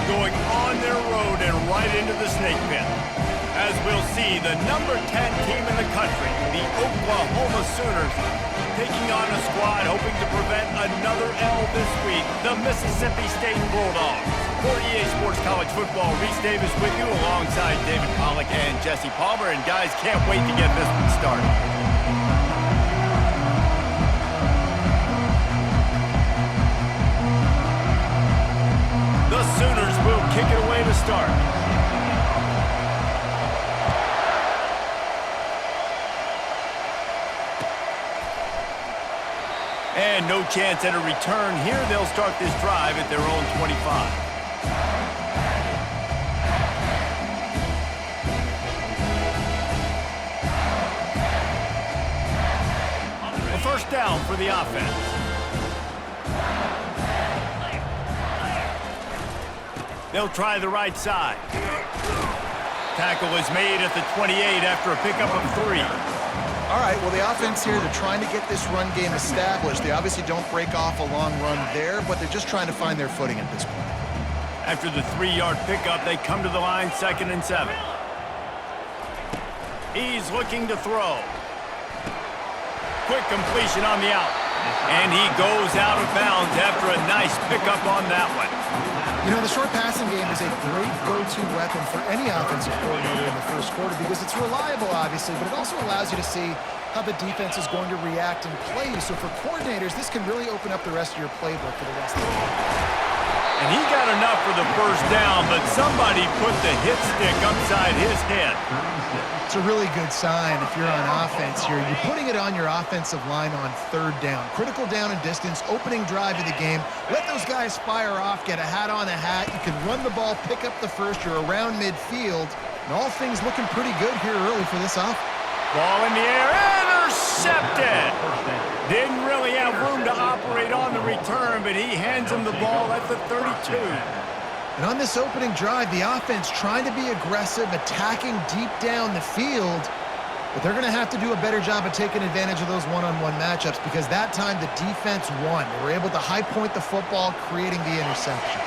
going on their road and right into the snake pit. As we'll see, the number 10 team in the country, the Oklahoma Sooners, taking on a squad hoping to prevent another L this week, the Mississippi State Bulldogs. For EA Sports College Football, Reese Davis with you alongside David Pollack and Jesse Palmer. And guys, can't wait to get this one started. The Sooners will kick it away to start. And no chance at a return here. They'll start this drive at their own 25. A first down for the offense. They'll try the right side. Tackle is made at the 28 after a pickup of 3. All right, well, the offense here, they're trying to get this run game established. They obviously don't break off a long run there, but they're just trying to find their footing at this point. After the 3-yard pickup, they come to the line, 2nd and 7. He's looking to throw. Quick completion on the out. And he goes out of bounds after a nice pickup on that one. You know, the short passing game is a great go-to weapon for any offensive coordinator in the first quarter because it's reliable, obviously, but it also allows you to see how the defense is going to react and play you. So for coordinators, this can really open up the rest of your playbook for the rest of the game. And he got enough for the first down, but somebody put the hit stick upside his head. It's a really good sign if you're on offense here. You're putting it on your offensive line on 3rd down. Critical down and distance, opening drive of the game. Let those guys fire off, get a hat on a hat. You can run the ball, pick up the first. You're around midfield. And all things looking pretty good here early for this offense. Ball in the air, intercepted! Didn't really have room to operate on the return, but he hands him the ball at the 32. And on this opening drive, the offense trying to be aggressive, attacking deep down the field, but they're going to have to do a better job of taking advantage of those one-on-one matchups because that time the defense won. They were able to high point the football, creating the interception.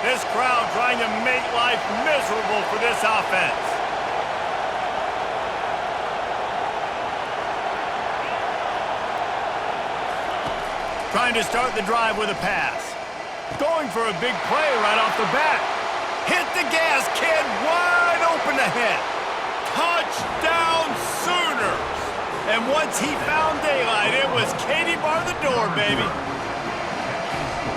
This crowd trying to make life miserable for this offense. Trying to start the drive with a pass. Going for a big play right off the bat. Hit the gas, kid, wide open ahead. Touchdown Sooners. And once he found daylight, it was Katie bar the door, baby.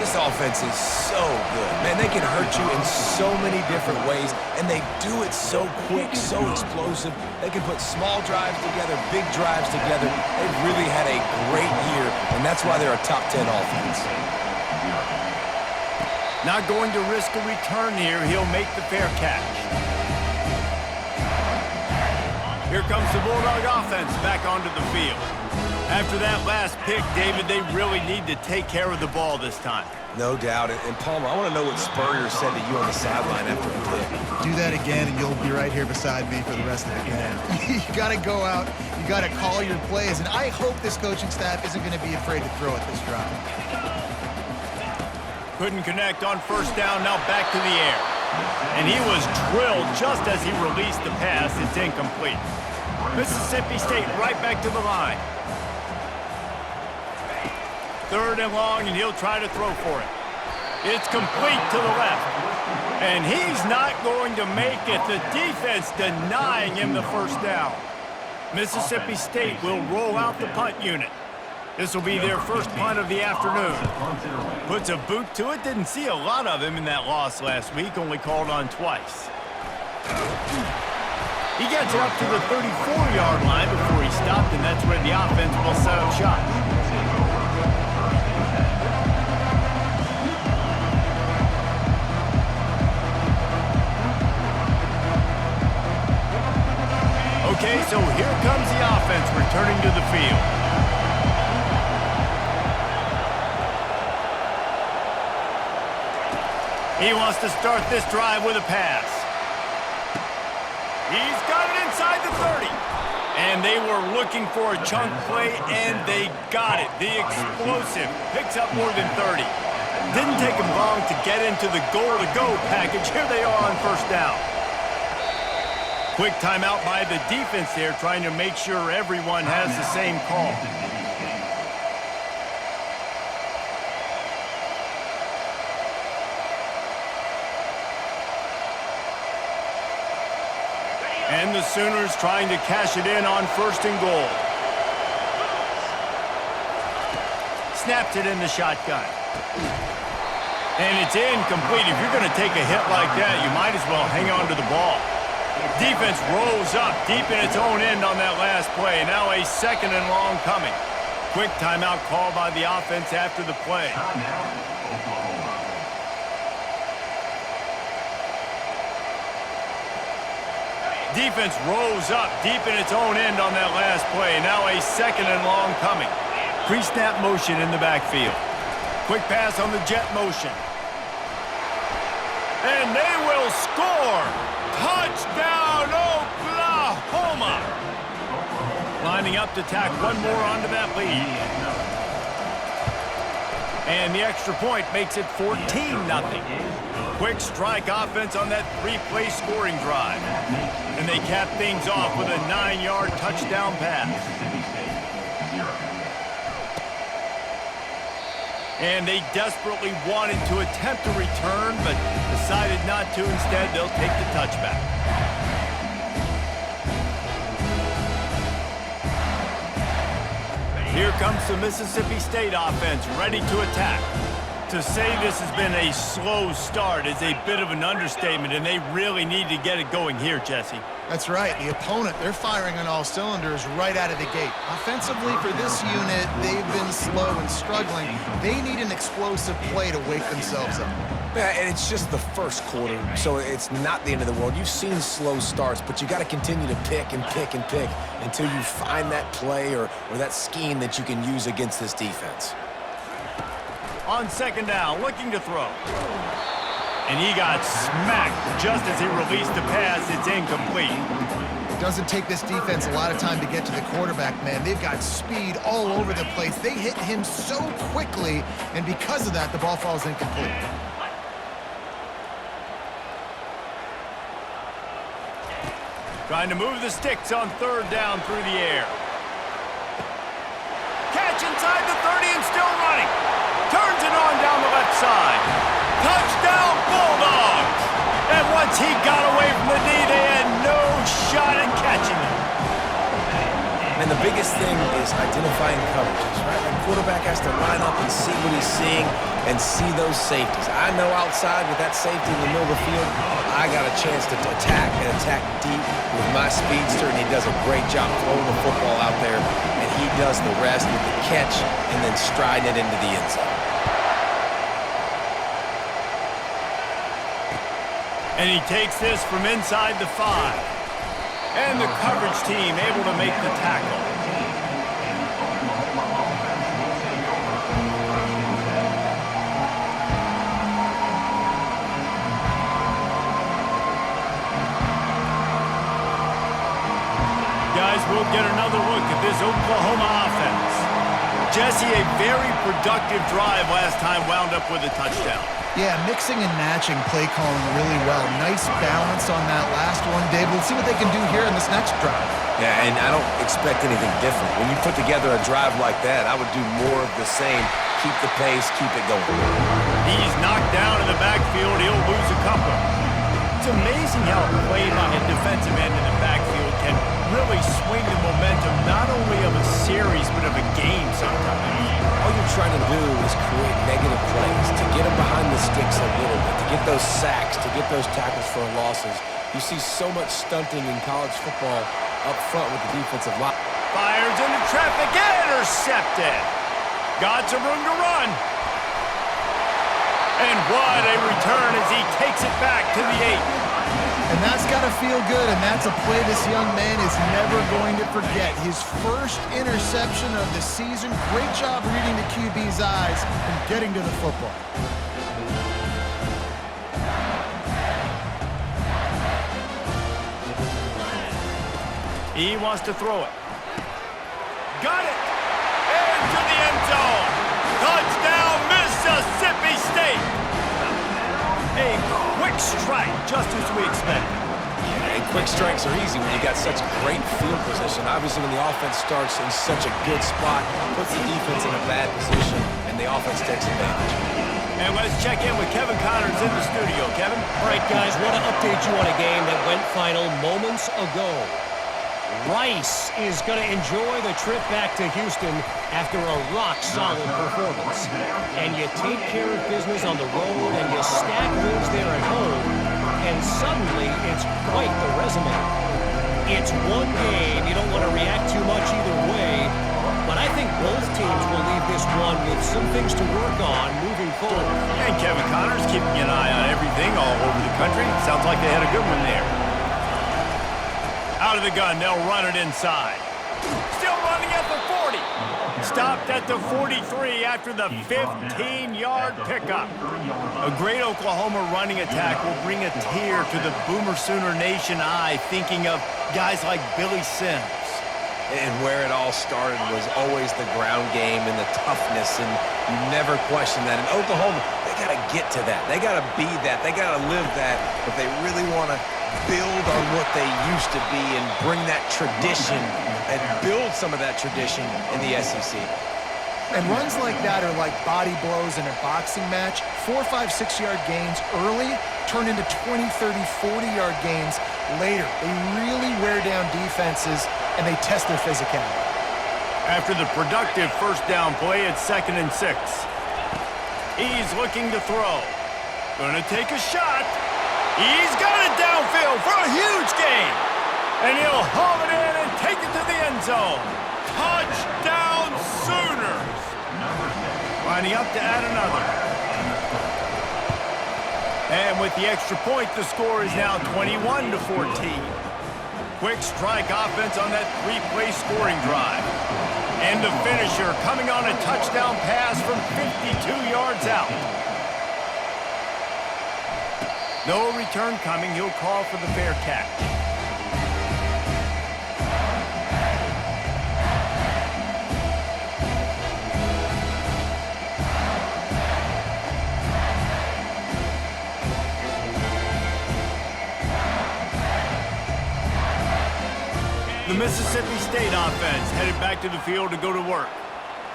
This offense is so good. Man, they can hurt you in so many different ways, and they do it so quick, so explosive. They can put small drives together, big drives together. They've really had a great year, and that's why they're a top 10 offense. Not going to risk a return here. He'll make the fair catch. Here comes the Bulldog offense back onto the field. After that last pick, David, they really need to take care of the ball this time. No doubt. And Palmer, I want to know what Spurrier said to you on the sideline after the pick. Do that again, and you'll be right here beside me for the rest of the game. You got to go out. You got to call your plays. And I hope this coaching staff isn't going to be afraid to throw at this drive. Couldn't connect on first down, now back to the air. And he was drilled just as he released the pass. It's incomplete. Mississippi State right back to the line. 3rd and long, and he'll try to throw for it. It's complete to the left. And he's not going to make it. The defense denying him the first down. Mississippi State will roll out the punt unit. This will be their first punt of the afternoon. Puts a boot to it. Didn't see a lot of him in that loss last week. Only called on twice. He gets it up to the 34-yard line before he stopped, and that's where the offense will set up shop. Okay, so here comes the offense returning to the field. He wants to start this drive with a pass. He's got it inside the 30. And they were looking for a chunk play, and they got it. The explosive picks up more than 30. Didn't take him long to get into the goal-to-go package. Here they are on first down. Quick timeout by the defense there, trying to make sure everyone has the same call. And the Sooners trying to cash it in on first and goal. Snaps it in the shotgun. And it's incomplete. If you're going to take a hit like that, you might as well hang on to the ball. Defense rolls up deep in its own end on that last play. Now a second and long coming. Quick timeout call by the offense after the play. Defense rolls up deep in its own end on that last play. Now a second and long coming. Pre-snap motion in the backfield. Quick pass on the jet motion. And they will score! Touchdown, Oklahoma! Lining up to tack one more onto that lead. And the extra point makes it 14-0. Quick strike offense on that three-play scoring drive. And they cap things off with a 9-yard touchdown pass. And they desperately wanted to attempt a return, but decided not to. Instead, they'll take the touchback. Here comes the Mississippi State offense, ready to attack. To say this has been a slow start is a bit of an understatement, and they really need to get it going here, Jesse. That's right. The opponent, they're firing on all cylinders right out of the gate. Offensively, for this unit, they've been slow and struggling. They need an explosive play to wake themselves up. Yeah, and it's just the first quarter, so it's not the end of the world. You've seen slow starts, but you got to continue to pick and pick and pick until you find that play or that scheme that you can use against this defense. On second down, looking to throw. And he got smacked just as he released the pass. It's incomplete. It doesn't take this defense a lot of time to get to the quarterback, man. They've got speed all over the place. They hit him so quickly, and because of that, the ball falls incomplete. Trying to move the sticks on third down through the air. Catch inside the 30 and still running. Turns it on down the left side. Touchdown, Bulldogs! And once he got away from the D, they had no shot at catching him. And the biggest thing is identifying coverages, right? The quarterback has to line up and see what he's seeing and see those safeties. I know outside with that safety in the middle of the field, I got a chance to attack and attack deep with my speedster, and he does a great job throwing the football out there, and he does the rest with the catch and then striding it into the end zone. And he takes this from inside the 5. And the coverage team able to make the tackle. Guys, we'll get another look at this Oklahoma offense. Jesse, a very productive drive last time wound up with a touchdown. Yeah, mixing and matching play calling really well. Nice balance on that last one, Dave. We'll see what they can do here in this next drive. Yeah, and I don't expect anything different. When you put together a drive like that, I would do more of the same. Keep the pace, keep it going. He's knocked down in the backfield. He'll lose a couple. It's amazing how a play by a defensive end in the backfield can really swing the momentum not only of a series but of a game sometimes. All you're trying to do is create negative plays, to get them behind the sticks a little bit, to get those sacks, to get those tackles for losses. You see so much stunting in college football up front with the defensive line. Fires into traffic, intercepted. Got some room to run. And what a return as he takes it back to the 8. And that's got to feel good, and that's a play this young man is never going to forget. His first interception of the season. Great job reading the QB's eyes and getting to the football. He wants to throw it. Got it! Into the end zone. Touchdown, Mississippi State! strike, just as we expected. And quick strikes are easy when you got such great field position. Obviously, when the offense starts in such a good spot, puts the defense in a bad position, and the offense takes advantage. And let's check in with Kevin Connors in the studio. Kevin? All right, guys, want to update you on a game that went final moments ago. Rice is going to enjoy the trip back to Houston after a rock-solid performance. And you take care of business on the road, and you stack wins there at home, and suddenly it's quite the resume. It's one game. You don't want to react too much either way, but I think both teams will leave this one with some things to work on moving forward. And Kevin Connors keeping an eye on everything all over the country. Sounds like they had a good one there. Out of the gun, they'll run it inside. Still running at the 40. Stopped at the 43 after the 15-yard pickup. A great Oklahoma running attack will bring a tear to the Boomer Sooner Nation eye, thinking of guys like Billy Sims. And where it all started was always the ground game and the toughness, and you never question that. In Oklahoma, they got to get to that. They got to be that. They got to live that if they really want to build on what they used to be and bring that tradition and build some of that tradition in the SEC. And runs like that are like body blows in a boxing match. 4, 5, 6-yard gains early turn into 20, 30, 40-yard gains later. They really wear down defenses, and they test their physicality. After the productive first down play, it's 2nd and 6. He's looking to throw. Gonna take a shot. He's got it downfield for a huge gain. And he'll haul it in and take it to the end zone. Touchdown Sooners. Lining up to add another. And with the extra point, the score is now 21-14. Quick strike offense on that 3-play scoring drive. And the finisher coming on a touchdown pass from 52 yards out. No return coming. He'll call for the fair catch. The Mississippi State offense headed back to the field to go to work.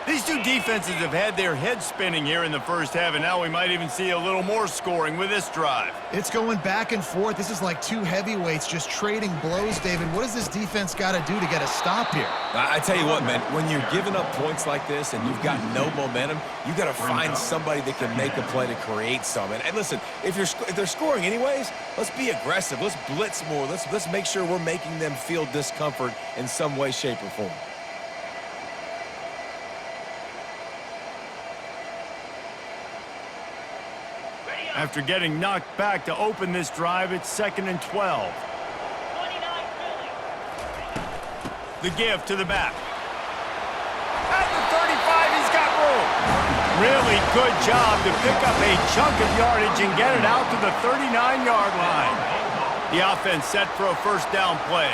These two defenses have had their heads spinning here in the first half, and now we might even see a little more scoring with this drive. It's going back and forth. This is like two heavyweights just trading blows, David. What does this defense got to do to get a stop here? I tell you what, man, when you're giving up points like this and you've got no momentum, you got to find somebody that can make a play to create some. And listen, if they're scoring anyways, let's be aggressive. Let's blitz more. Let's make sure we're making them feel discomfort in some way, shape, or form. After getting knocked back to open this drive, it's 2nd and 12. The give to the back. At the 35, he's got room. Really good job to pick up a chunk of yardage and get it out to the 39-yard line. The offense set for a first down play.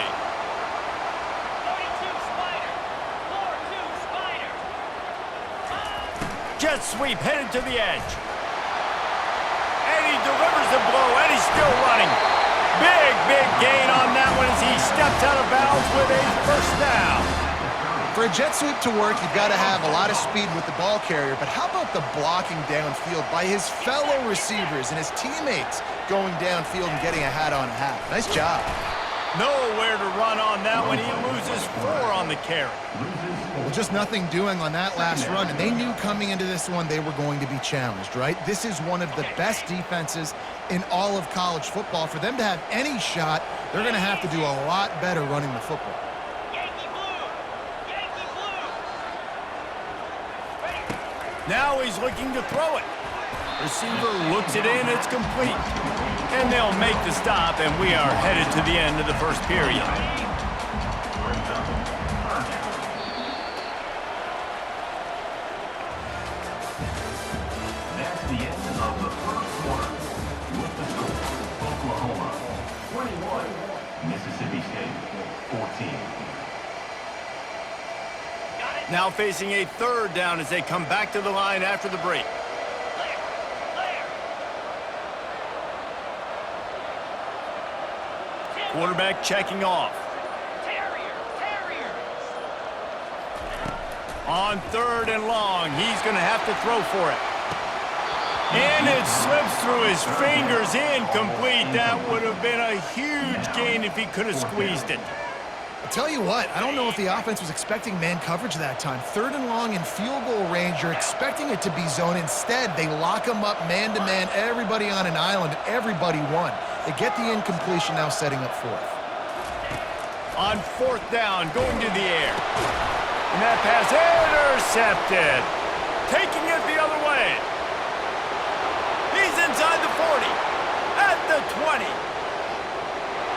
32 Spider. 4-2 Spider. Jet sweep headed to the edge. And he delivers the blow, and he's still running. Big gain on that one as he steps out of bounds with a first down. For a jet sweep to work, you've got to have a lot of speed with the ball carrier, but how about the blocking downfield by his fellow receivers and his teammates going downfield and getting a hat-on-hat? Nice job. Nowhere to run on that one. He loses 4 on the carry. Well, just nothing doing on that last run, and they knew coming into this one they were going to be challenged, right? This is one of the best defenses in all of college football. For them to have any shot, they're going to have to do a lot better running the football. Yankee blue. Yankee blue. Ready. Now he's looking to throw it. Receiver looks it in, it's complete. And they'll make the stop, and we are headed to the end of the first period. That's the end of the first quarter. With the score, Oklahoma 21, Mississippi State 14. Now facing a third down as they come back to the line after the break. Quarterback checking off. Terrier, terrier. On 3rd and long, he's going to have to throw for it. And it slips through his fingers, incomplete. That would have been a huge gain if he could have squeezed it. I'll tell you what, I don't know if the offense was expecting man coverage that time. 3rd and long in field goal range, you're expecting it to be zone. Instead, they lock them up man-to-man, everybody on an island, everybody won. They get the incompletion, now setting up 4th. On 4th down, going to the air. And that pass intercepted. Taking it the other way. He's inside the 40. At the 20.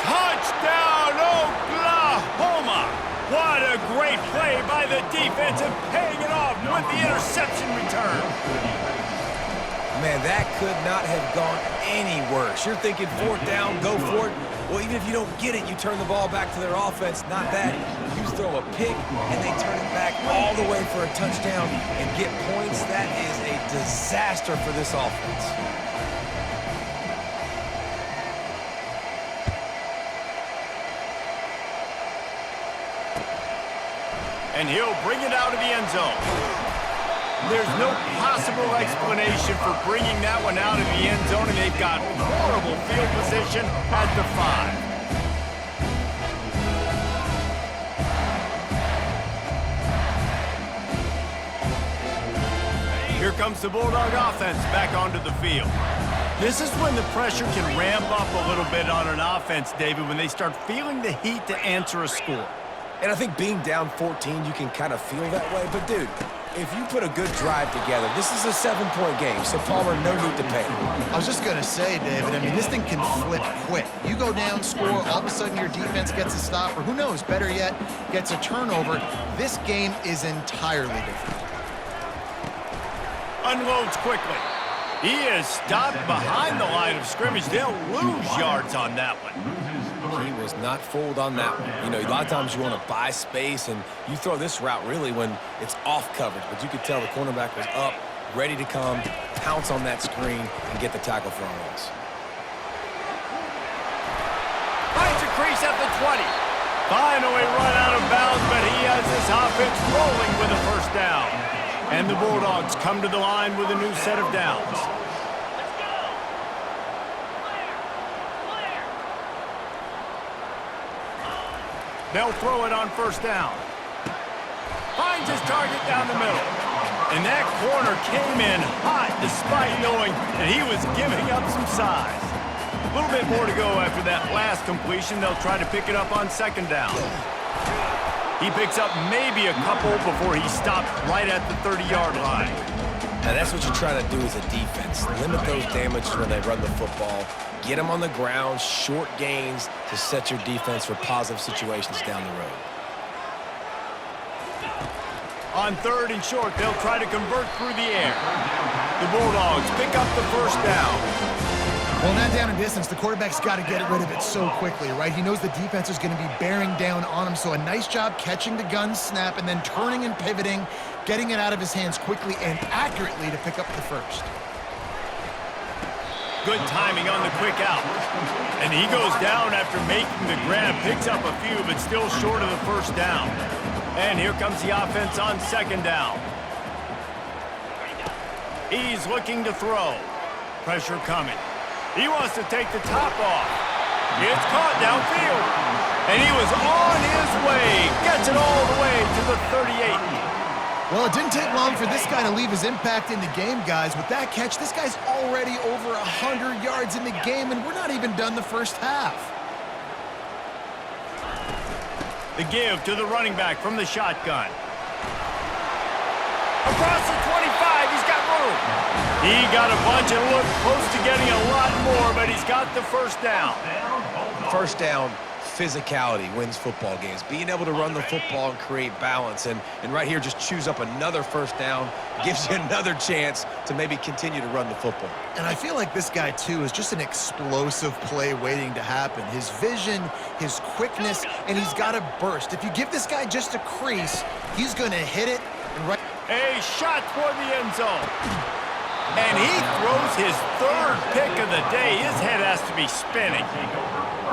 Touchdown, Oklahoma! What a great play by the defense and paying it off with the interception return. Man, that could not have gone any worse. You're thinking 4th down, go for it. Well, even if you don't get it, you turn the ball back to their offense. Not that. You throw a pick, and they turn it back all the way for a touchdown and get points. That is a disaster for this offense. And he'll bring it out of the end zone. There's no possible explanation for bringing that one out of the end zone, and they've got horrible field position at the 5. Here comes the Bulldog offense back onto the field. This is when the pressure can ramp up a little bit on an offense, David, when they start feeling the heat to answer a score. And I think being down 14, you can kind of feel that way. But, dude, if you put a good drive together, this is a 7-point game, so Palmer, no need to panic. I was just going to say, David, I mean, this thing can flip quick. You go down, score, all of a sudden your defense gets a stop, or who knows, better yet, gets a turnover. This game is entirely different. Unloads quickly. He is stopped behind the line of scrimmage. They'll lose yards on that one. He was not fooled on that one. You know, a lot of times you want to buy space, and you throw this route really when it's off coverage. But you could tell the cornerback was up, ready to come, pounce on that screen, and get the tackle for a loss. Finds a crease at the 20. Finally run out of bounds, but he has his offense rolling with a 1st down. And the Bulldogs come to the line with a new set of downs. Let's go. Clear. They'll throw it on 1st down. Finds his target down the middle. And that corner came in hot despite knowing that he was giving up some size. A little bit more to go after that last completion. They'll try to pick it up on 2nd down. He picks up maybe a couple before he stopped right at the 30-yard line. Now, that's what you're trying to do as a defense. Limit those damages when they run the football. Get them on the ground, short gains to set your defense for positive situations down the road. On 3rd and short, they'll try to convert through the air. The Bulldogs pick up the 1st down. Well, in that down and distance, the quarterback's got to get rid of it so quickly, right? He knows the defense is going to be bearing down on him, so a nice job catching the gun snap and then turning and pivoting, getting it out of his hands quickly and accurately to pick up the 1st. Good timing on the quick out. And he goes down after making the grab, picks up a few, but still short of the 1st down. And here comes the offense on 2nd down. He's looking to throw. Pressure coming. He wants to take the top off. It's caught downfield. And he was on his way. Gets it all the way to the 38. Well, it didn't take long for this guy to leave his impact in the game, guys. With that catch, this guy's already over 100 yards in the game, and we're not even done the 1st half. The give to the running back from the shotgun. Across the 25, he's got room. He got a bunch and looked close to getting a lot more, but he's got the 1st down. 1st down, physicality wins football games. Being able to run the football and create balance. And right here, just choose up another 1st down, gives you another chance to maybe continue to run the football. And I feel like this guy, too, is just an explosive play waiting to happen. His vision, his quickness, and he's got a burst. If you give this guy just a crease, he's going to hit it and right. A shot toward the end zone. And he throws his third pick of the day. His head has to be spinning.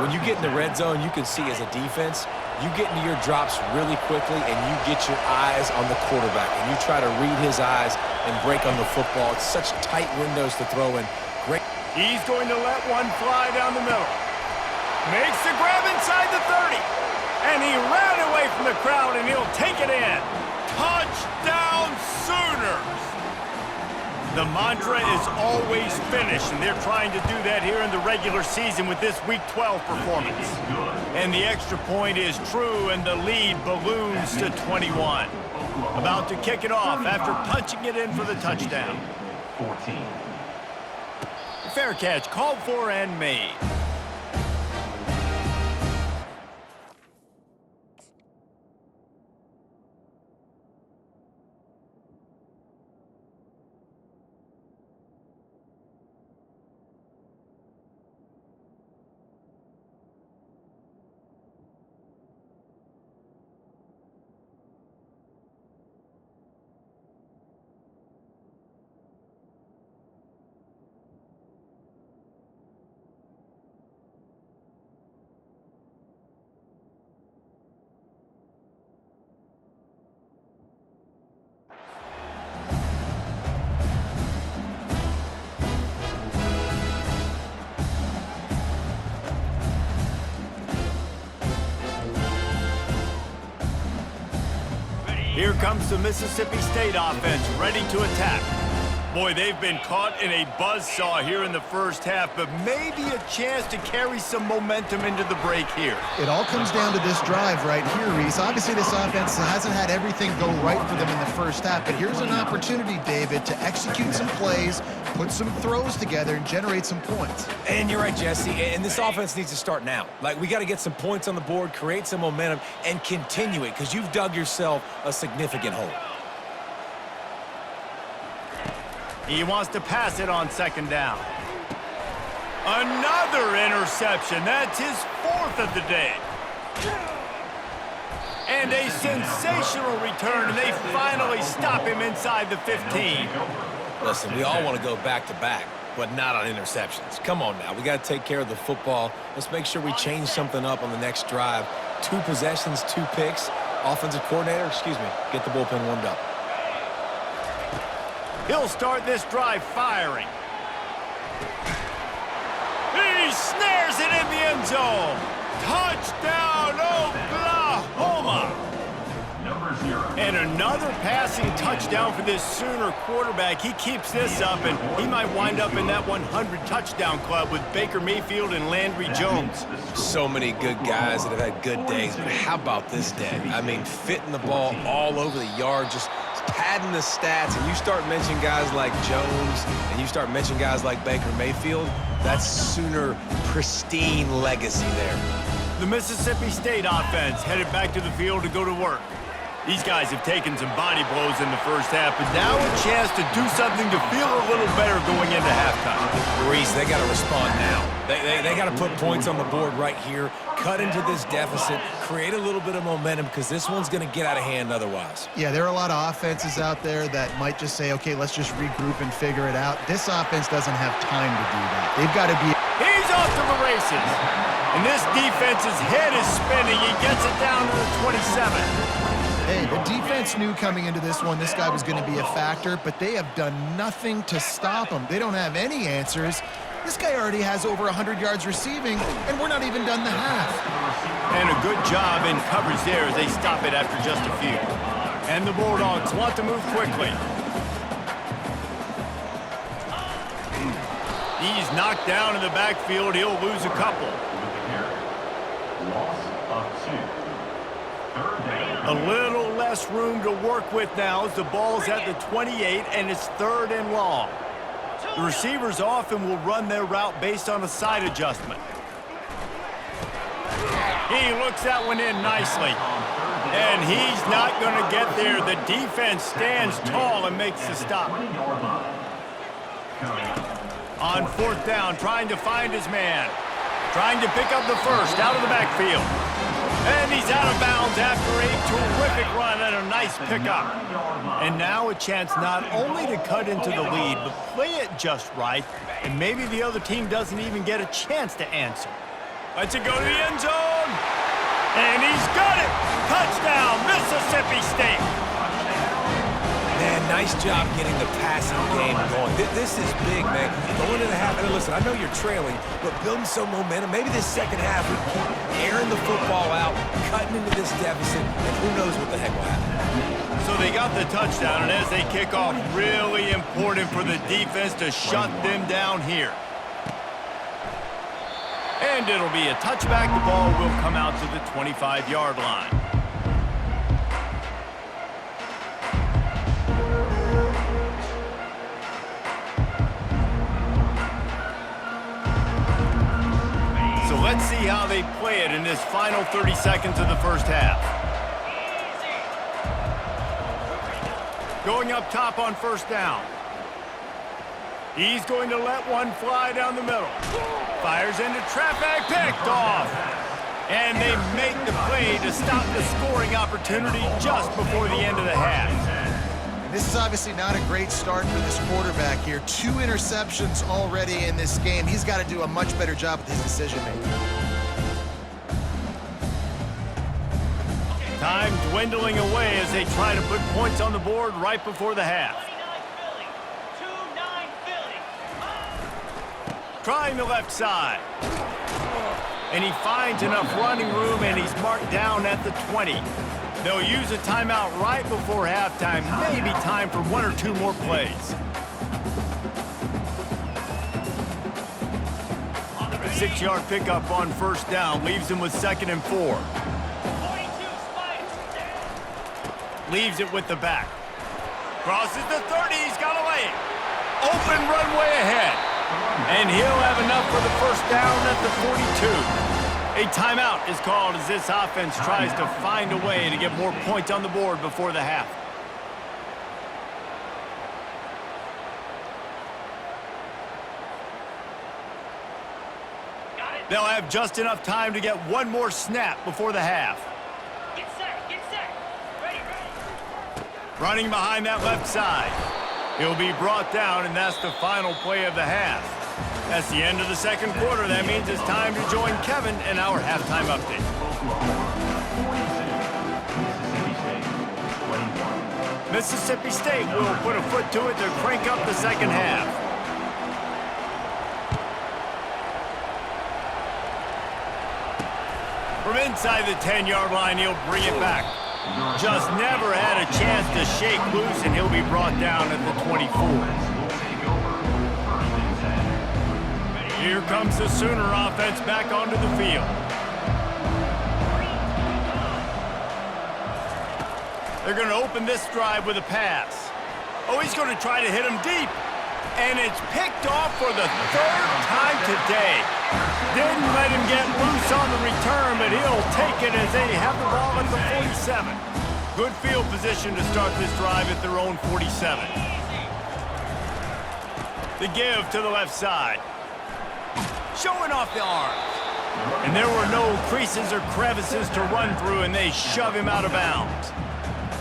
When you get in the red zone, you can see as a defense, you get into your drops really quickly and you get your eyes on the quarterback. And you try to read his eyes and break on the football. It's such tight windows to throw in. Great. He's going to let one fly down the middle. Makes the grab inside the 30. And he ran away from the crowd, and he'll take it in. Touchdown Sooners! The mantra is always finish, and they're trying to do that here in the regular season with this Week 12 performance. And the extra point is true, and the lead balloons to 21. About to kick it off after punching it in for the touchdown. 14. Fair catch called for and made. Here comes the Mississippi State offense, ready to attack. Boy, they've been caught in a buzzsaw here in the first half, but maybe a chance to carry some momentum into the break here. It all comes down to this drive right here, Reese. Obviously, this offense hasn't had everything go right for them in the first half, but here's an opportunity, David, to execute some plays, put some throws together, and generate some points. And you're right, Jesse, and this offense needs to start now. Like, we got to get some points on the board, create some momentum, and continue it, because you've dug yourself a significant hole. He wants to pass it on second down. Another interception. That's his fourth of the day. And a sensational return, and they finally stop him inside the 15. Listen, we all want to go back-to-back, but not on interceptions. Come on now. We got to take care of the football. Let's make sure we change something up on the next drive. 2 possessions, 2 picks. Offensive coordinator, get the bullpen warmed up. He'll start this drive firing. He snares it in the end zone. Touchdown, Oklahoma. Number 0. And another passing touchdown for this Sooner quarterback. He keeps this up, and he might wind up in that 100 touchdown club with Baker Mayfield and Landry Jones. So many good guys that have had good days, but how about this day? I mean, fitting the ball all over the yard, just padding the stats, and you start mentioning guys like Jones, and you start mentioning guys like Baker Mayfield, that's Sooner pristine legacy there. The Mississippi State offense headed back to the field to go to work. These guys have taken some body blows in the first half, but now a chance to do something to feel a little better going into halftime. Reese, they got to respond now. They got to put points on the board right here, cut into this deficit, create a little bit of momentum, because this one's going to get out of hand otherwise. Yeah, there are a lot of offenses out there that might just say, okay, let's just regroup and figure it out. This offense doesn't have time to do that. They've got to be... He's off to the races. And this defense's head is spinning. He gets it down to the 27. Hey, the defense knew coming into this one this guy was going to be a factor, but they have done nothing to stop him. They don't have any answers. This guy already has over 100 yards receiving, and we're not even done the half. And a good job in coverage there as they stop it after just a few. And the Bulldogs want to move quickly. He's knocked down in the backfield. He'll lose a couple. Loss of 2. Third down. A little less room to work with now as the ball's at the 28 and it's 3rd and long. The receivers often will run their route based on a side adjustment. He looks that one in nicely. And he's not going to get there. The defense stands tall and makes the stop. On 4th down, trying to find his man. Trying to pick up the first out of the backfield. And he's out of bounds after a terrific run and a nice pickup. And now a chance not only to cut into the lead, but play it just right, and maybe the other team doesn't even get a chance to answer. Lets it go to the end zone. And he's got it! Touchdown, Mississippi State! Man, nice job getting the passing game going. This is big, man. Going into the half, and listen, I know you're trailing, but building some momentum. Maybe this second half we keep airing the football out, cutting into this deficit, and who knows what the heck will happen. So they got the touchdown, and as they kick off, really important for the defense to shut them down here. And it'll be a touchback. The ball will come out to the 25-yard line. So let's see how they play it in this final 30 seconds of the first half. Going up top on first down. He's going to let one fly down the middle. Fires into traffic, picked off. And they make the play to stop the scoring opportunity just before the end of the half. And this is obviously not a great start for this quarterback here. 2 interceptions already in this game. He's got to do a much better job with his decision-making. Time dwindling away as they try to put points on the board right before the half. 29 Philly. Trying the left side. And he finds enough running room, and he's marked down at the 20. They'll use a timeout right before halftime. Maybe time for 1 or 2 more plays. 6-yard pickup on first down leaves him with 2nd and 4. 42 Spikes. Leaves it with the back. Crosses the 30. He's got a lane. Open runway ahead. And he'll have enough for the first down at the 42. A timeout is called as this offense tries to find a way to get more points on the board before the half. Got it. They'll have just enough time to get one more snap before the half. Get set. Get set. Ready. Running behind that left side. He'll be brought down, and that's the final play of the half. That's the end of the second quarter. That means it's time to join Kevin in our halftime update. Mississippi State will put a foot to it to crank up the second half. From inside the 10-yard line, he'll bring it back. Just never had a chance to shake loose, and he'll be brought down at the 24. Here comes the Sooner offense back onto the field. They're going to open this drive with a pass. Oh, he's going to try to hit him deep. And it's picked off for the 3rd time today. Didn't let him get loose on the return, but he'll take it as they have the ball at the 47. Good field position to start this drive at their own 47. The give to the left side. Showing off the arms. And there were no creases or crevices to run through, and they shove him out of bounds.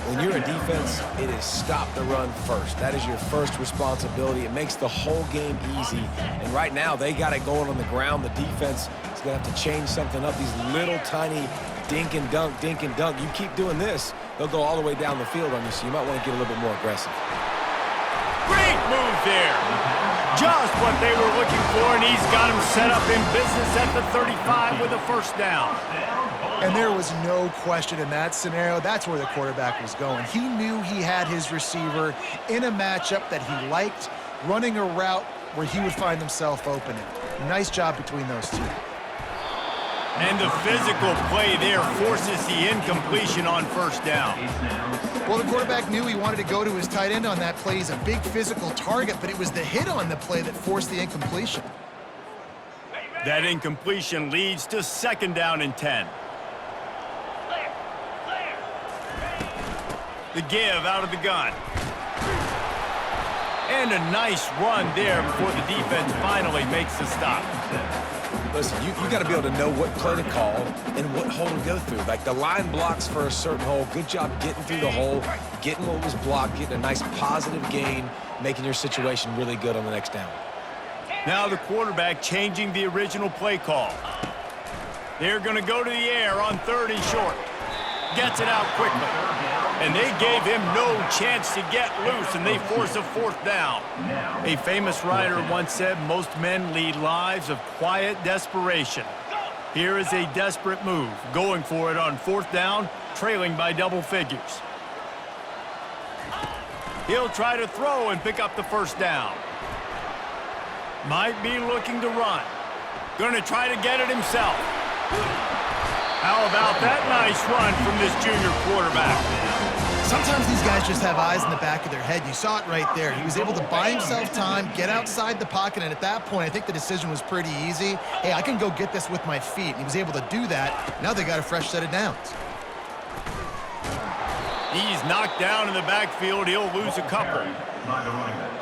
When you're a defense, it is stop the run first. That is your first responsibility. It makes the whole game easy. And right now, they got it going on the ground. The defense is going to have to change something up. These little tiny dink and dunk, dink and dunk. You keep doing this, they'll go all the way down the field on you, so you might want to get a little bit more aggressive. Great move there. Just what they were looking for, and he's got him set up in business at the 35 with a first down. And there was no question in that scenario. That's where the quarterback was going. He knew he had his receiver in a matchup that he liked, running a route where he would find himself opening. Nice job between those two. And the physical play there forces the incompletion on first down. Well, the quarterback knew he wanted to go to his tight end on that play. He's a big physical target, but it was the hit on the play that forced the incompletion. That incompletion leads to 2nd down and 10. The give out of the gun. And a nice run there before the defense finally makes the stop. Listen, you got to be able to know what play to call and what hole to go through. Like the line blocks for a certain hole. Good job getting through the hole, getting what was blocked, getting a nice positive gain, making your situation really good on the next down. Now the quarterback changing the original play call. They're going to go to the air on 3rd and short. Gets it out quickly. And they gave him no chance to get loose, and they force a 4th down. A famous writer once said, most men lead lives of quiet desperation. Here is a desperate move, going for it on 4th down, trailing by double figures. He'll try to throw and pick up the 1st down. Might be looking to run. Going to try to get it himself. How about that nice run from this junior quarterback? Sometimes these guys just have eyes in the back of their head. You saw it right there. He was able to buy himself time, get outside the pocket, and at that point, I think the decision was pretty easy. Hey, I can go get this with my feet. And he was able to do that. Now they got a fresh set of downs. He's knocked down in the backfield. He'll lose a couple.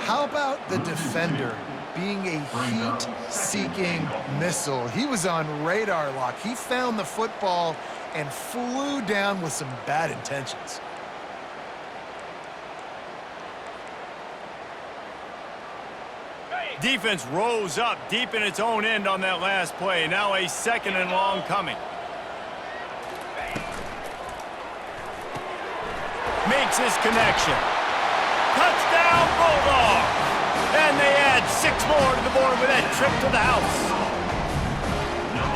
How about the defender being a heat-seeking missile? He was on radar lock. He found the football and flew down with some bad intentions. Defense rose up deep in its own end on that last play. Now a 2nd and long coming. Makes his connection. Touchdown, Bulldogs! And they add 6 more to the board with that trip to the house.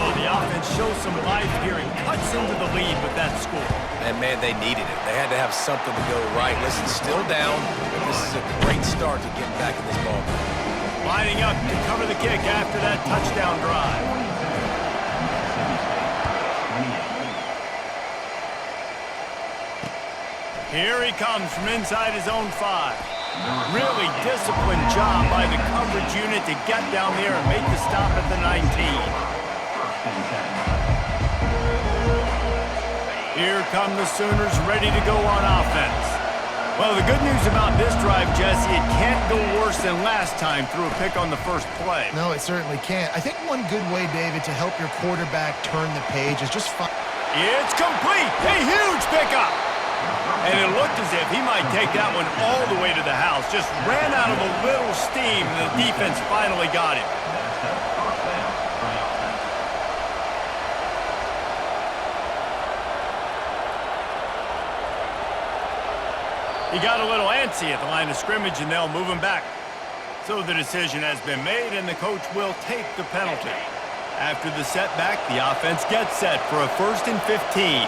Oh, the offense shows some life here and cuts into the lead with that score. And, man, they needed it. They had to have something to go right. Listen, still down, but this is a great start to getting back in this ball game. Lining up to cover the kick after that touchdown drive. Here he comes from inside his own 5. Really disciplined job by the coverage unit to get down there and make the stop at the 19. Here come the Sooners ready to go on offense. Well, the good news about this drive, Jesse, it can't go worse than last time through a pick on the first play. No, it certainly can't. I think one good way, David, to help your quarterback turn the page is just find... It's complete! A huge pickup! And it looked as if he might take that one all the way to the house. Just ran out of a little steam, and the defense finally got him. He got a little antsy at the line of scrimmage, and they'll move him back. So the decision has been made, and the coach will take the penalty. After the setback, the offense gets set for a 1st and 15.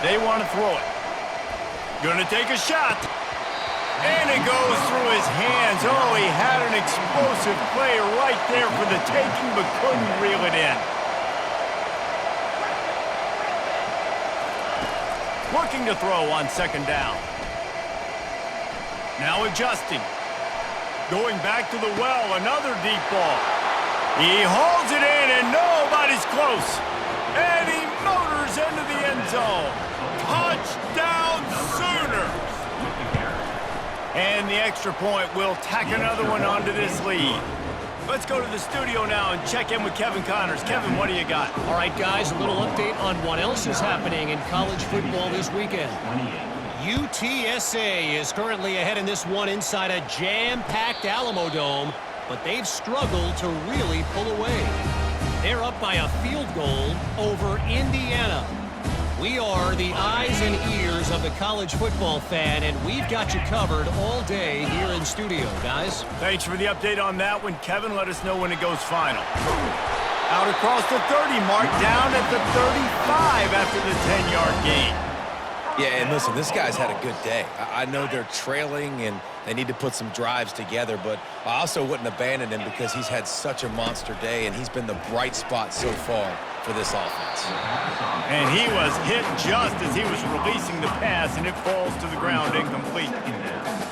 They want to throw it. Gonna take a shot. And it goes through his hands. Oh, he had an explosive play right there for the taking, but couldn't reel it in. Looking to throw on 2nd down. Now adjusting. Going back to the well, another deep ball. He hauls it in, and nobody's close. And he motors into the end zone. Touchdown, Sooners! And the extra point will tack another one onto this lead. Let's go to the studio now and check in with Kevin Connors. Kevin, what do you got? All right, guys, a little update on what else is happening in college football this weekend. UTSA is currently ahead in this one inside a jam-packed Alamo Dome, but they've struggled to really pull away. They're up by a field goal over Indiana. We are the eyes and ears of the college football fan, and we've got you covered all day here in studio, guys. Thanks for the update on that one, Kevin. Let us know when it goes final. Out across the 30 mark, down at the 35 after the 10-yard gain. Yeah, and listen, this guy's had a good day. I know they're trailing and they need to put some drives together, but I also wouldn't abandon him because he's had such a monster day, and he's been the bright spot so far for this offense. And he was hit just as he was releasing the pass, and it falls to the ground incomplete.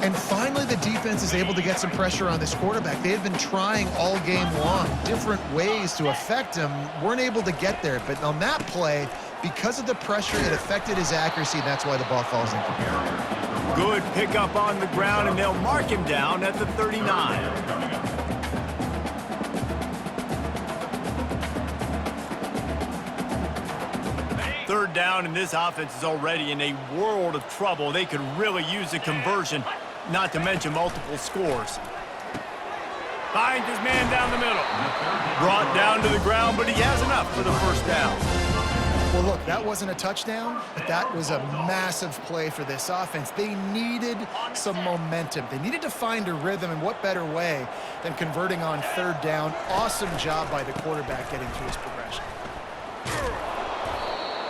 And finally, the defense is able to get some pressure on this quarterback. They had been trying all game long, different ways to affect him, weren't able to get there. But on that play, because of the pressure, it affected his accuracy, and that's why the ball falls incomplete. Good pickup on the ground, and they'll mark him down at the 39. Third down, and this offense is already in a world of trouble. They could really use a conversion, not to mention multiple scores. Finds his man down the middle. Brought down to the ground, but he has enough for the first down. Well, look, that wasn't a touchdown, but that was a massive play for this offense. They needed some momentum. They needed to find a rhythm, and what better way than converting on third down. Awesome job by the quarterback getting through his progression.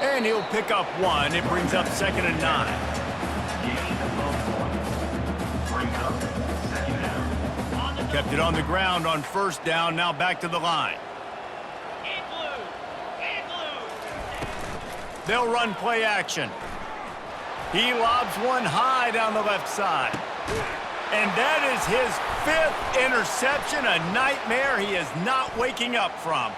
And he'll pick up one. It brings up 2nd and 9. Brings up second down. Kept it on the ground on first down. Now back to the line. In blue. In blue. They'll run play action. He lobs one high down the left side. And that is his 5th interception, a nightmare he is not waking up from.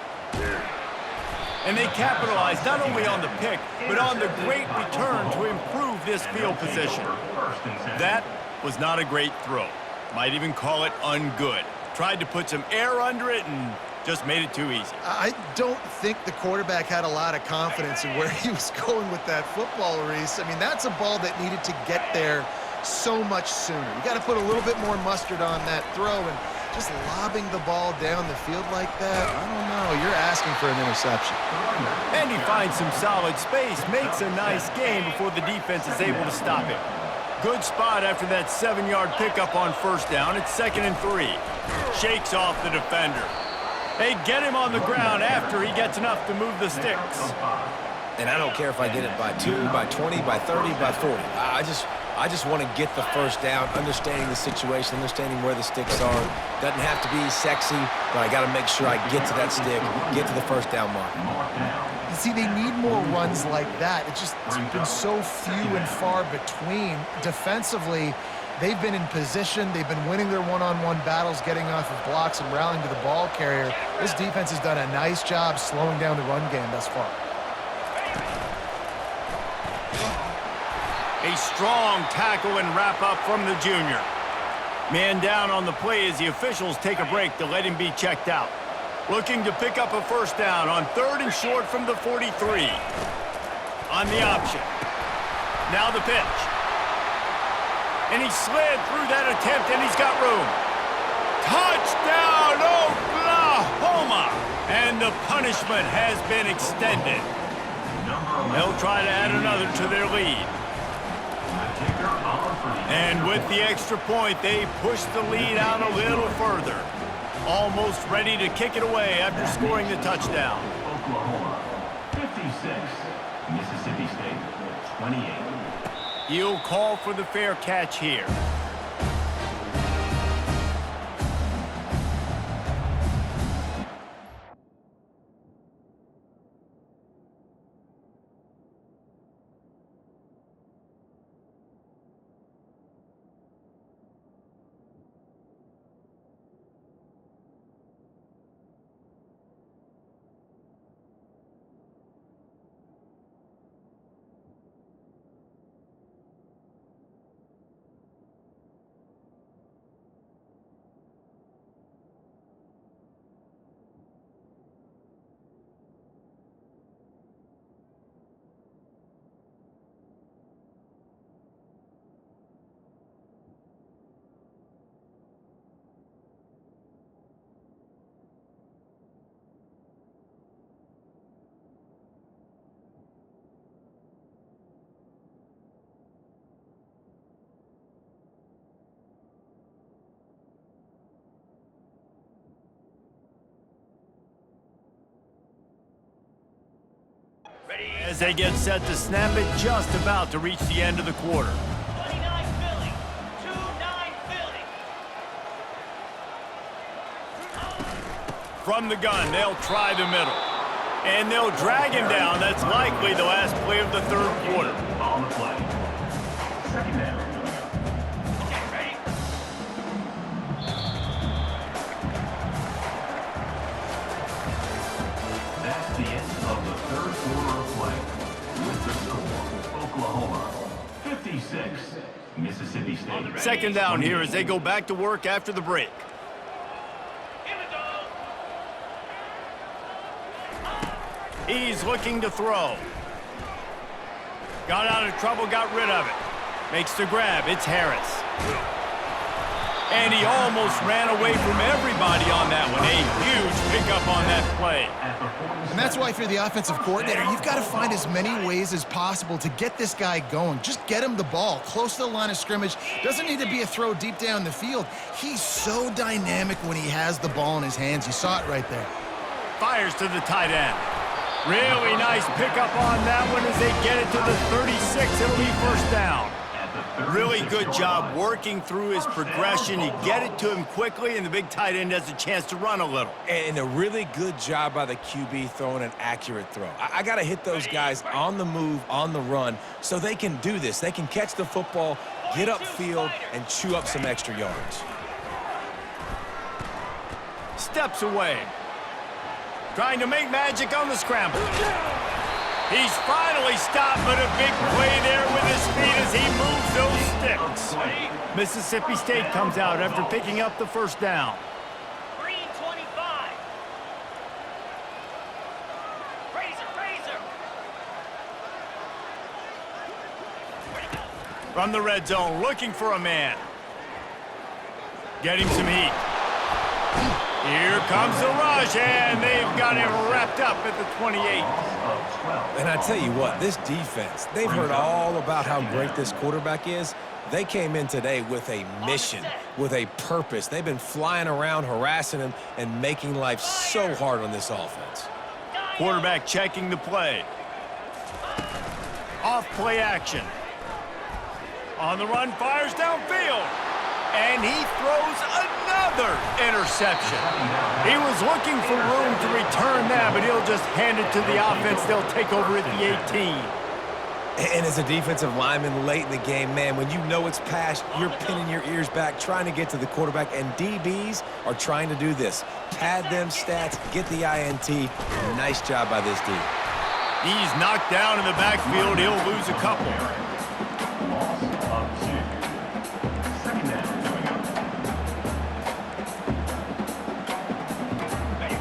And they capitalized not only on the pick, but on the great return to improve this field position. That was not a great throw. Might even call it ungood. Tried to put some air under it and just made it too easy. I don't think the quarterback had a lot of confidence in where he was going with that football, Reese. I mean, that's a ball that needed to get there so much sooner. You got to put a little bit more mustard on that throw, and just lobbing the ball down the field like that, I don't know. You're asking for an interception. And he finds some solid space, makes a nice game before the defense is able to stop him. Good spot after that 7-yard pickup on first down. It's 2nd and 3. Shakes off the defender. They get him on the ground after he gets enough to move the sticks. And I don't care if I get it by 2, by 20, by 30, by 40. I just want to get the first down, understanding the situation, understanding where the sticks are. Doesn't have to be sexy, but I got to make sure I get to that stick, get to the first down mark. You see, they need more runs like that. It's been so few and far between. Defensively, they've been in position. They've been winning their one-on-one battles, getting off of blocks and rallying to the ball carrier. This defense has done a nice job slowing down the run game thus far. A strong tackle and wrap-up from the junior. Man down on the play as the officials take a break to let him be checked out. Looking to pick up a first down on 3rd and short from the 43. On the option. Now the pitch. And he slid through that attempt, and he's got room. Touchdown, Oklahoma! And the punishment has been extended. They'll try to add another to their lead. And with the extra point, they push the lead out a little further. Almost ready to kick it away after scoring the touchdown. Oklahoma, 56. Mississippi State, 28. He'll call for the fair catch here. As they get set to snap it, just about to reach the end of the quarter. 29 Philly. 2-9 Philly. From the gun, they'll try the middle. And they'll drag him down. That's likely the last play of the 3rd quarter. On the play. Second down. Okay, ready? That's the end of the 3rd quarter of play. With the score, Oklahoma, 56. Mississippi State. 2nd down here as they go back to work after the break. Here we go. He's looking to throw. Got out of trouble, got rid of it. Makes the grab. It's Harris. And he almost ran away from everybody on that one. A huge pickup on that play. And that's why if you're the offensive coordinator, you've got to find as many ways as possible to get this guy going. Just get him the ball close to the line of scrimmage. Doesn't need to be a throw deep down the field. He's so dynamic when he has the ball in his hands. You saw it right there. Fires to the tight end. Really nice pickup on that one as they get it to the 36. It'll be first down. Really good job working through his progression. You get it to him quickly, and the big tight end has a chance to run a little. And a really good job by the QB throwing an accurate throw. I got to hit those guys on the move, on the run, so they can do this. They can catch the football, get upfield, and chew up some extra yards. Steps away. Trying to make magic on the scramble. He's finally stopped, but a big play there with his speed as he moves those sticks. Mississippi State comes out after picking up the first down. Green 25. Razor. From the red zone, looking for a man. Getting some heat. Here comes the rush, and they've got him wrapped up at the 28. And I tell you what, this defense, they've heard all about how great this quarterback is. They came in today with a mission, with a purpose. They've been flying around, harassing him, and making life so hard on this offense. Quarterback checking the play. Off play action. On the run, fires downfield. And he throws another interception. He was looking for room to return that, but he'll just hand it to the offense. They'll take over at the 18. And as a defensive lineman late in the game, man, when you know it's past, you're pinning your ears back, trying to get to the quarterback, and DBs are trying to do this. Pad them stats, get the INT. Nice job by this D. He's knocked down in the backfield. He'll lose a couple.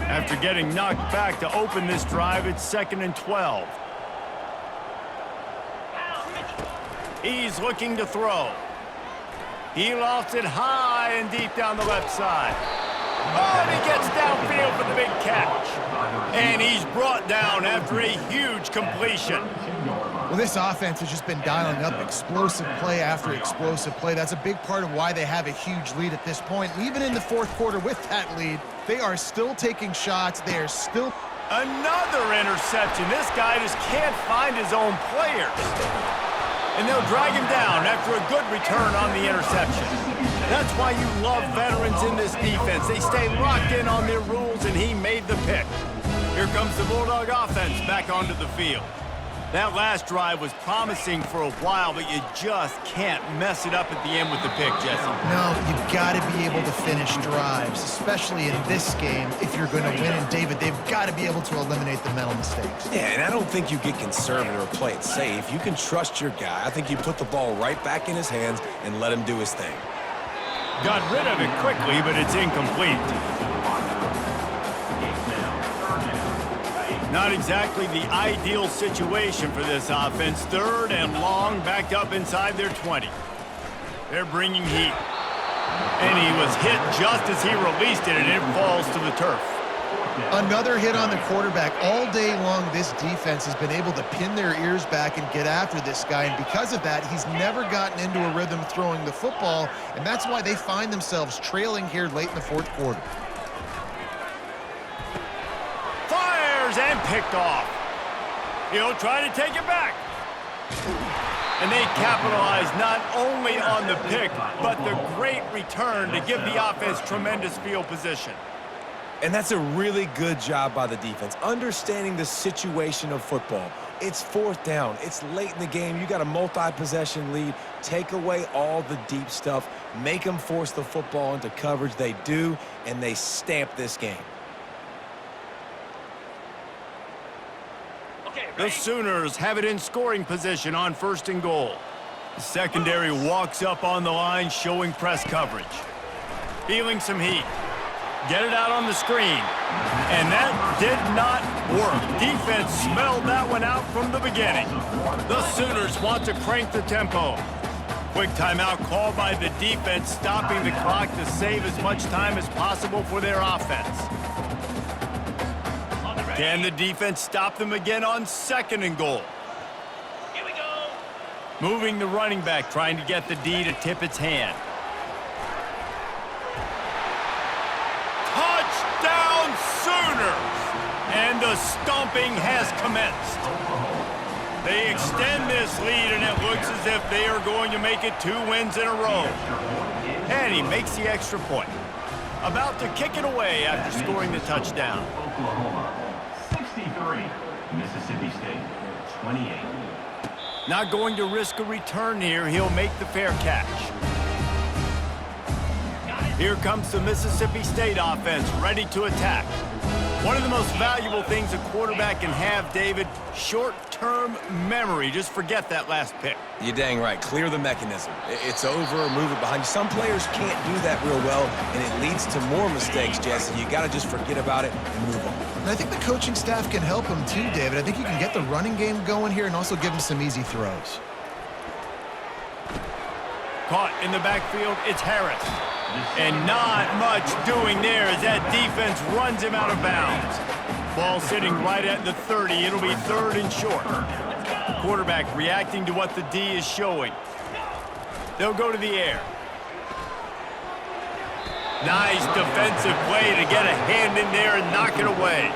After getting knocked back to open this drive, it's 2nd and 12. He's looking to throw. He lofts it high and deep down the left side. Oh, and he gets downfield for the big catch. And he's brought down after a huge completion. Well, this offense has just been dialing up explosive play after explosive play. That's a big part of why they have a huge lead at this point. Even in the fourth quarter with that lead, they are still taking shots. They are still... Another interception. This guy just can't find his own players. And they'll drag him down after a good return on the interception. That's why you love veterans in this defense. They stay locked in on their rules, and he made the pick. Here comes the Bulldog offense back onto the field. That last drive was promising for a while, but you just can't mess it up at the end with the pick, Jesse. No, you've got to be able to finish drives, especially in this game. If you're going to win, and David, they've got to be able to eliminate the mental mistakes. Yeah, and I don't think you get conservative or play it safe. You can trust your guy. I think you put the ball right back in his hands and let him do his thing. Got rid of it quickly, but it's incomplete. Not exactly the ideal situation for this offense. 3rd and long, backed up inside their 20. They're bringing heat. And he was hit just as he released it, and it falls to the turf. Another hit on the quarterback. All day long, this defense has been able to pin their ears back and get after this guy, and because of that, he's never gotten into a rhythm throwing the football, and that's why they find themselves trailing here late in the fourth quarter. And picked off. He'll try to take it back. And they capitalize not only on the pick, but the great return to give the offense tremendous field position. And that's a really good job by the defense, understanding the situation of football. It's 4th down. It's late in the game. You got a multi-possession lead. Take away all the deep stuff. Make them force the football into coverage. They do, and they stamp this game. The Sooners have it in scoring position on 1st and goal. The secondary walks up on the line, showing press coverage. Feeling some heat. Get it out on the screen. And that did not work. Defense smelled that one out from the beginning. The Sooners want to crank the tempo. Quick timeout called by the defense, stopping the clock to save as much time as possible for their offense. Can the defense stop them again on 2nd and goal? Here we go. Moving the running back, trying to get the D to tip its hand. Touchdown Sooners! And the stomping has commenced. They extend this lead, and it looks as if they are going to make it 2 wins in a row. And he makes the extra point. About to kick it away after scoring the touchdown. Oklahoma, 63. Mississippi State, 28. Not going to risk a return here. He'll make the fair catch. Here comes the Mississippi State offense, ready to attack. One of the most valuable things a quarterback can have, David, short-term memory. Just forget that last pick. You're dang right. Clear the mechanism. It's over, move it behind you. Some players can't do that real well, and it leads to more mistakes, Jesse. You got to just forget about it and move on. And I think the coaching staff can help him too, David. I think you can get the running game going here and also give him some easy throws. Caught in the backfield, it's Harris. And not much doing there as that defense runs him out of bounds. Ball sitting right at the 30. It'll be 3rd and short. Quarterback reacting to what the D is showing. They'll go to the air. Nice defensive play to get a hand in there and knock it away.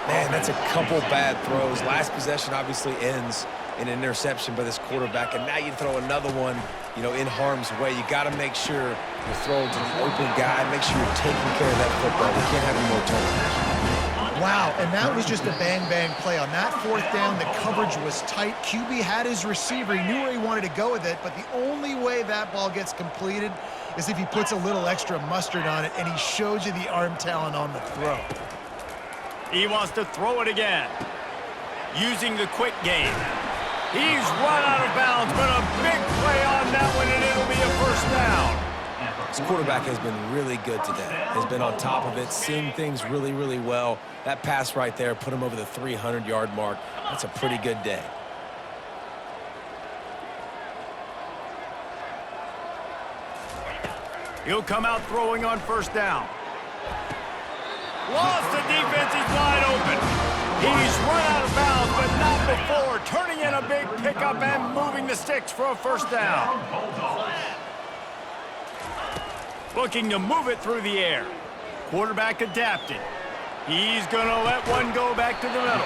Man, that's a couple bad throws. Last possession obviously ends in an interception by this quarterback, and now you throw another one, in harm's way. You got to make sure you're throwing to the open guy. Make sure you're taking care of that football. We can't have any more turnovers. Wow, and that was just a bang-bang play. On that 4th down, the coverage was tight. QB had his receiver. He knew where he wanted to go with it, but the only way that ball gets completed is if he puts a little extra mustard on it, and he shows you the arm talent on the throw. He wants to throw it again. Using the quick game. He's run out of bounds, but a big play on that one, and it'll be a 1st down. This quarterback has been really good today. Has been on top of it, seeing things really, really well. That pass right there put him over the 300-yard mark. That's a pretty good day. He'll come out throwing on 1st down. Lost the defense, he's wide open. He's run out of bounds, but not before. Turning in a big pickup and moving the sticks for a 1st down. Looking to move it through the air. Quarterback adapted. He's going to let one go back to the middle.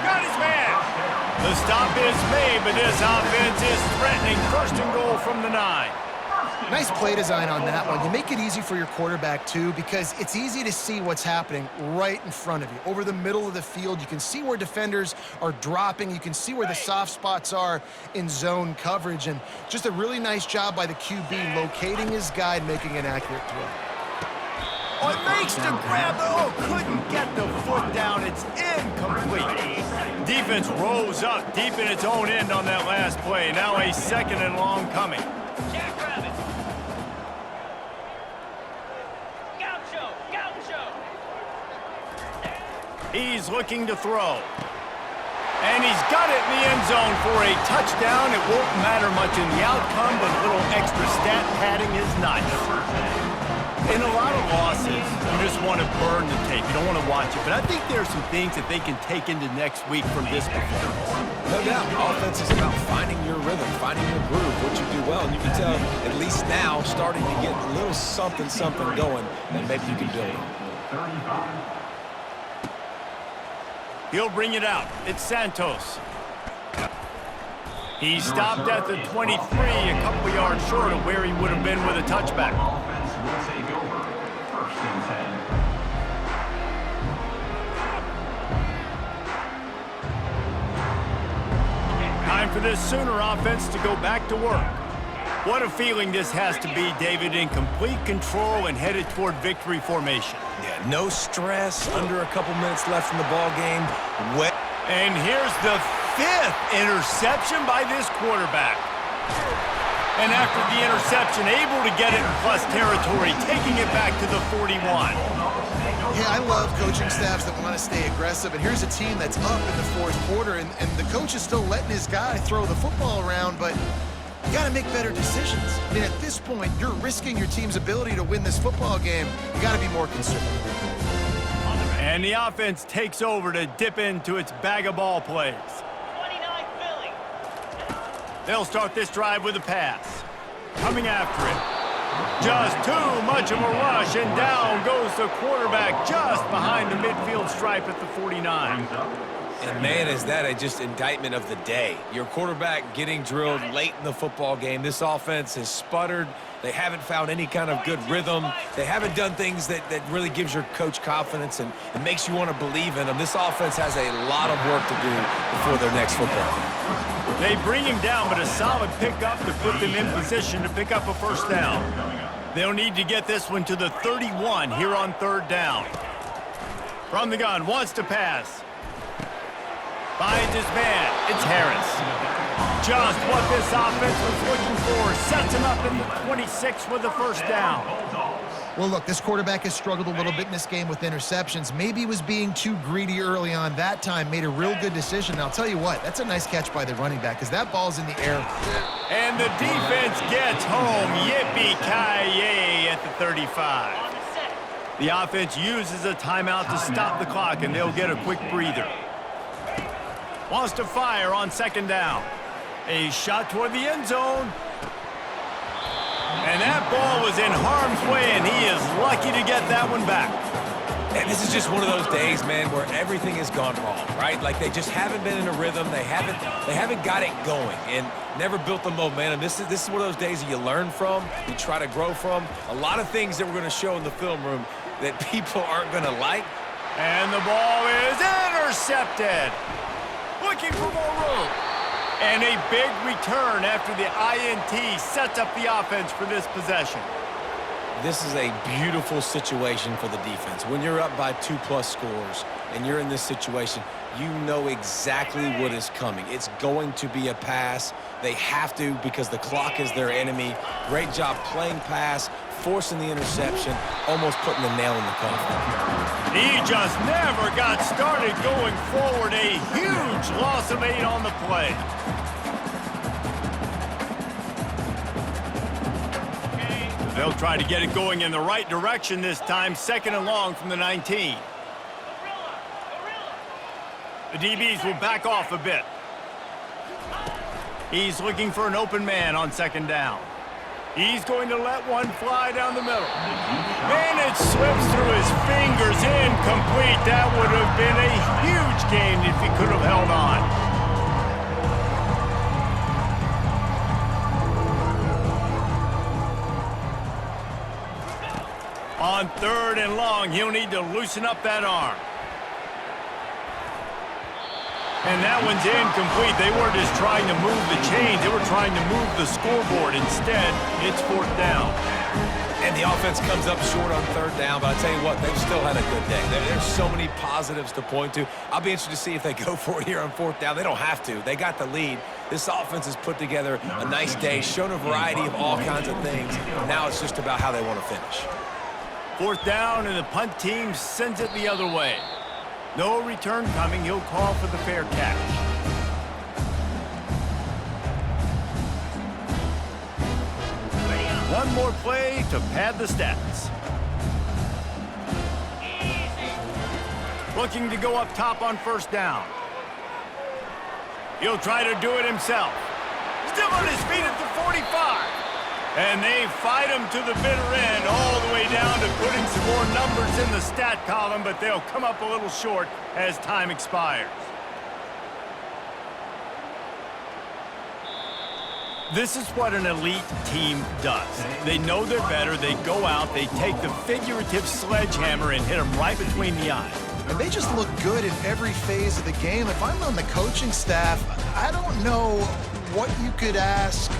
Got his man. The stop is made, but this offense is threatening 1st and goal from the 9. Nice play design on that one. You make it easy for your quarterback, too, because it's easy to see what's happening right in front of you. Over the middle of the field, you can see where defenders are dropping. You can see where the soft spots are in zone coverage. And just a really nice job by the QB locating his guy and making an accurate throw. Oh, it makes the grab. Oh, couldn't get the foot down. It's incomplete. Defense rose up deep in its own end on that last play. Now a 2nd and long coming. Jackrabbit. Gaucho. Gaucho. He's looking to throw. And he's got it in the end zone for a touchdown. It won't matter much in the outcome, but a little extra stat padding is nice. In a lot of losses, you just want to burn the tape. You don't want to watch it. But I think there are some things that they can take into next week from this performance. No doubt. Offense is about finding your rhythm, finding your groove, what you do well. And you can tell, at least now, starting to get a little something going that maybe you can build on. He'll bring it out. It's Santos. He stopped at the 23, a couple yards short of where he would have been with a touchback. Offense will take over. 1st and 10. Time for this Sooner offense to go back to work. What a feeling this has to be, David, in complete control and headed toward victory formation. Yeah, no stress, under a couple minutes left in the ball game. And here's the 5th interception by this quarterback. And after the interception, able to get it in plus territory, taking it back to the 41. Hey, I love coaching staffs that want to stay aggressive, and here's a team that's up in the fourth quarter, and the coach is still letting his guy throw the football around, but you got to make better decisions. I mean, at this point, you're risking your team's ability to win this football game. You got to be more conservative. And the offense takes over to dip into its bag of ball plays. 29 Philly. They'll start this drive with a pass. Coming after it. Just too much of a rush, and down goes the quarterback just behind the midfield stripe at the 49. And man, is that just indictment of the day. Your quarterback getting drilled late in the football game. This offense has sputtered. They haven't found any kind of good rhythm. They haven't done things that really gives your coach confidence and makes you want to believe in them. This offense has a lot of work to do before their next football game. They bring him down, but a solid pickup to put them in position to pick up a first down. They'll need to get this one to the 31 here on third down. From the gun, wants to pass. Finds his man. It's Harris. Just what this offense was looking for. Sets him up in the 26 with the first down. Well, look, this quarterback has struggled a little bit in this game with interceptions. Maybe he was being too greedy early on that time, made a real good decision. And I'll tell you what, that's a nice catch by the running back because that ball's in the air. And the defense gets home. Yippee-ki-yay at the 35. On the set. The offense uses a timeout to stop the clock, and they'll get a quick breather. Wants to fire on second down. A shot toward the end zone. And that ball was in harm's way, and he is lucky to get that one back. And this is just one of those days, man, where everything has gone wrong, right? Like they just haven't been in a rhythm. They haven't got it going and never built the momentum. This is one of those days that you learn from, you try to grow from. A lot of things that we're going to show in the film room that people aren't going to like. And the ball is intercepted. Looking for more room. And a big return after the INT sets up the offense for this possession. This is a beautiful situation for the defense. When you're up by 2+ scores and you're in this situation, you know exactly what is coming. It's going to be a pass. They have to because the clock is their enemy. Great job playing pass, forcing the interception, almost putting the nail in the coffin. He just never got started going forward. A huge loss of 8 on the play. They'll try to get it going in the right direction this time. Second and long from the 19. The DBs will back off a bit. He's looking for an open man on second down. He's going to let one fly down the middle. And it slips through his fingers, incomplete. That would have been a huge gain if he could have held on. On third and long, he'll need to loosen up that arm. And that one's incomplete. They weren't just trying to move the chains. They were trying to move the scoreboard. Instead, it's fourth down. And the offense comes up short on third down, but I tell you what, they've still had a good day. There's so many positives to point to. I'll be interested to see if they go for it here on fourth down. They don't have to. They got the lead. This offense has put together a nice day, shown a variety of all kinds of things. Now it's just about how they want to finish. Fourth down, and the punt team sends it the other way. No return coming. He'll call for the fair catch. One more play to pad the stats. Looking to go up top on first down. He'll try to do it himself. Still on his feet at the 45. And they fight him to the bitter end, all the way down to putting some more numbers in the stat column, but they'll come up a little short as time expires. This is what an elite team does. They know they're better, they go out, they take the figurative sledgehammer and hit them right between the eyes. And they just look good in every phase of the game. If I'm on the coaching staff, I don't know what you could ask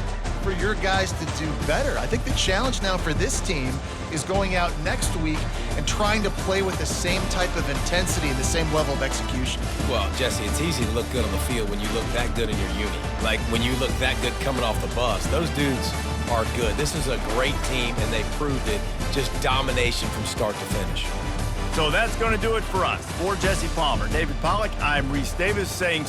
for your guys to do better. I think the challenge now for this team is going out next week and trying to play with the same type of intensity and the same level of execution. Well, Jesse, it's easy to look good on the field when you look that good in your uni. Like when you look that good coming off the bus. Those dudes are good. This is a great team, and they proved it. Just domination from start to finish. So that's going to do it for us. For Jesse Palmer, David Pollack, I'm Reese Davis saying